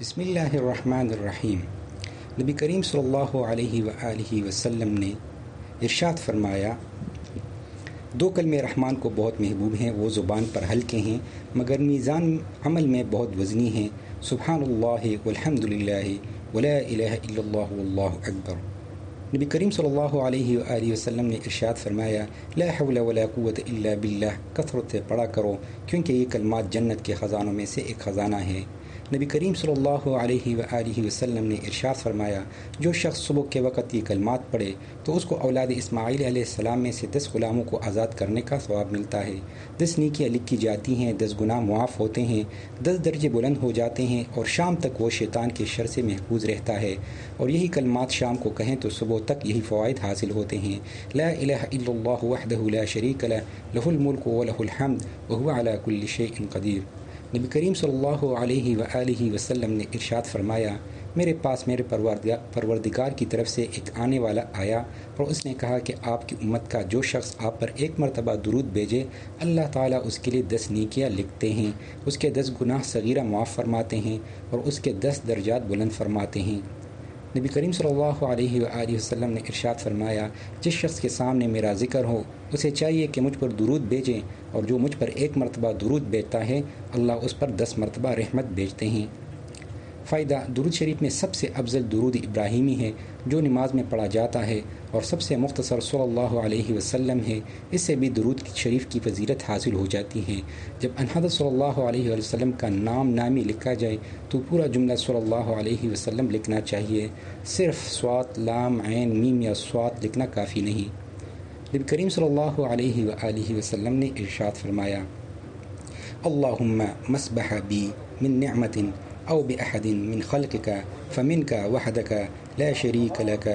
بسم اللہ الرحمن الرحیم۔ نبی کریم صلی اللہ علیہ وآلہ وسلم نے ارشاد فرمایا، دو کلمے رحمان کو بہت محبوب ہیں، وہ زبان پر ہلکے ہیں مگر میزان عمل میں بہت وزنی ہیں، سبحان اللہ والحمد للہ ولا الہ الا اللہ واللہ اکبر۔ نبی کریم صلی اللہ علیہ وآلہ وسلم نے ارشاد فرمایا، لا حول ولا قوت الا باللہ، کثرت سے پڑھا کرو کیونکہ یہ کلمات جنت کے خزانوں میں سے ایک خزانہ ہے۔ نبی کریم صلی اللہ علیہ وآلہ وسلم نے ارشاد فرمایا، جو شخص صبح کے وقت یہ کلمات پڑھے تو اس کو اولاد اسماعیل علیہ السلام میں سے 10 غلاموں کو آزاد کرنے کا ثواب ملتا ہے، 10 نیکیاں لکھی جاتی ہیں، 10 گناہ معاف ہوتے ہیں، 10 درجے بلند ہو جاتے ہیں، اور شام تک وہ شیطان کے شر سے محفوظ رہتا ہے۔ اور یہی کلمات شام کو کہیں تو صبح تک یہی فوائد حاصل ہوتے ہیں۔ لا الہ الا اللہ وحدہ لا شریک لہ، لہ الملک ولہ الحمد وہو علی کل شیء قدیر۔ نبی کریم صلی اللہ علیہ وآلہ وسلم نے ارشاد فرمایا، میرے پاس میرے پروردگار کی طرف سے ایک آنے والا آیا اور اس نے کہا کہ آپ کی امت کا جو شخص آپ پر ایک مرتبہ درود بھیجے، اللہ تعالیٰ اس کے لیے 10 نیکیاں لکھتے ہیں، اس کے 10 گناہ صغیرہ معاف فرماتے ہیں اور اس کے 10 درجات بلند فرماتے ہیں۔ نبی کریم صلی اللہ علیہ وآلہ وسلم نے ارشاد فرمایا، جس شخص کے سامنے میرا ذکر ہو اسے چاہیے کہ مجھ پر درود بھیجیں، اور جو مجھ پر ایک مرتبہ درود بھیجتا ہے اللہ اس پر 10 مرتبہ رحمت بھیجتے ہیں۔ فائدہ: درود شریف میں سب سے افضل درود ابراہیمی ہے جو نماز میں پڑھا جاتا ہے، اور سب سے مختصر صلی اللہ علیہ وسلم ہے، اس سے بھی درود شریف کی فضیلت حاصل ہو جاتی ہے۔ جب حضرت صلی اللہ علیہ وسلم کا نامی لکھا جائے تو پورا جملہ صلی اللہ علیہ وسلم لکھنا چاہیے، صرف صاد، لام، عین، میم یا صاد لکھنا کافی نہیں۔ نبی کریم صلی اللہ علیہ وآلہ وسلم نے ارشاد فرمایا، اللہم مسبح بی من نعمت او بأحد من خلقک فمنک وحدک لا شریک لک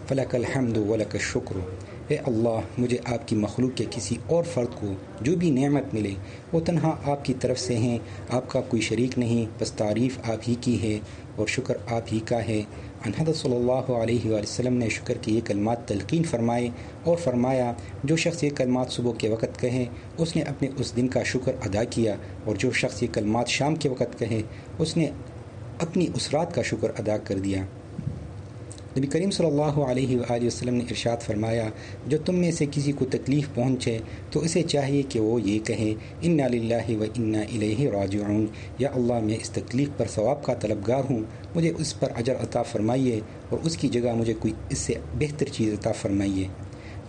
فلک الحمد ولک الشکر۔ اے اللہ، مجھے آپ کی مخلوق کے کسی اور فرد کو جو بھی نعمت ملے وہ تنہا آپ کی طرف سے ہیں، آپ کا کوئی شریک نہیں، بس تعریف آپ ہی کی ہے اور شکر آپ ہی کا ہے۔ حضرت صلی اللہ علیہ وآلہ وسلم نے شکر کے یہ کلمات تلقین فرمائے اور فرمایا، جو شخص یہ کلمات صبح کے وقت کہے اس نے اپنے اس دن کا شکر ادا کیا، اور جو شخص یہ کلمات شام کے وقت کہے اس نے اپنی اس رات کا شکر ادا کر دیا۔ نبی کریم صلی اللہ علیہ وآلہ وسلم نے ارشاد فرمایا، جو تم میں سے کسی کو تکلیف پہنچے تو اسے چاہیے کہ وہ یہ کہے، انا للہ و انا الیہ راجعون، یا اللہ میں اس تکلیف پر ثواب کا طلبگار ہوں، مجھے اس پر اجر عطا فرمائیے اور اس کی جگہ مجھے کوئی اس سے بہتر چیز عطا فرمائیے۔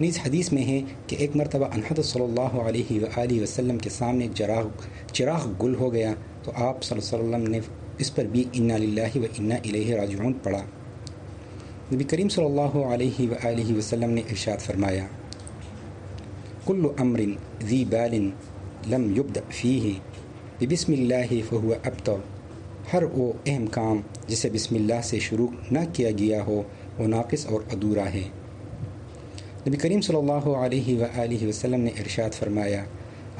نیز حدیث میں ہے کہ ایک مرتبہ حضرت صلی اللہ علیہ وآلہ وسلم کے سامنے ایک چراغ گل ہو گیا تو آپ صلی اللہ علیہ وسلم نے اس پر بھی انا للہ و انا الیہ راجعون پڑھا۔ نبی کریم صلی اللہ علیہ وآلہ وسلم نے ارشاد فرمایا، کل امر ذی بال لم یبدأ فیہ ببسم اللہ فہو ابتر، ہر وہ اہم کام جسے بسم اللہ سے شروع نہ کیا گیا ہو وہ ناقص اور ادھورا ہے۔ نبی کریم صلی اللہ علیہ وآلہ وسلم نے ارشاد فرمایا،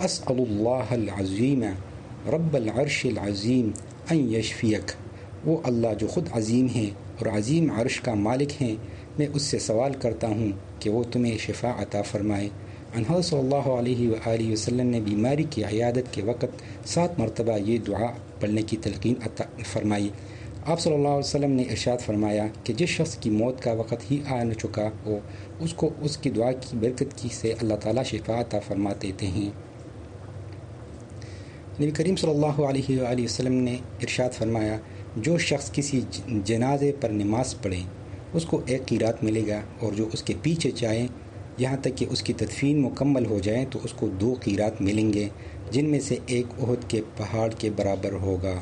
اسأل اللہ العظیم رب العرش العظیم ان یشفیک، وہ اللہ جو خود عظیم ہیں اور عظیم عرش کا مالک ہیں، میں اس سے سوال کرتا ہوں کہ وہ تمہیں شفا عطا فرمائے۔ حضرت صلی اللہ علیہ وآلہ وسلم نے بیماری کی عیادت کے وقت 7 مرتبہ یہ دعا پڑھنے کی تلقین عطا فرمائی۔ آپ صلی اللہ علیہ وسلم نے ارشاد فرمایا کہ جس شخص کی موت کا وقت ہی آ چکا ہو اس کو اس کی دعا کی برکت کی سے اللہ تعالیٰ شفا عطا فرما دیتے ہیں۔ نبی کریم صلی اللہ علیہ وآلہ وسلم نے ارشاد فرمایا، جو شخص کسی جنازے پر نماز پڑھے اس کو 1 قیرات ملے گا، اور جو اس کے پیچھے جائے یہاں تک کہ اس کی تدفین مکمل ہو جائے تو اس کو 2 قیرات ملیں گے، جن میں سے ایک احد کے پہاڑ کے برابر ہوگا۔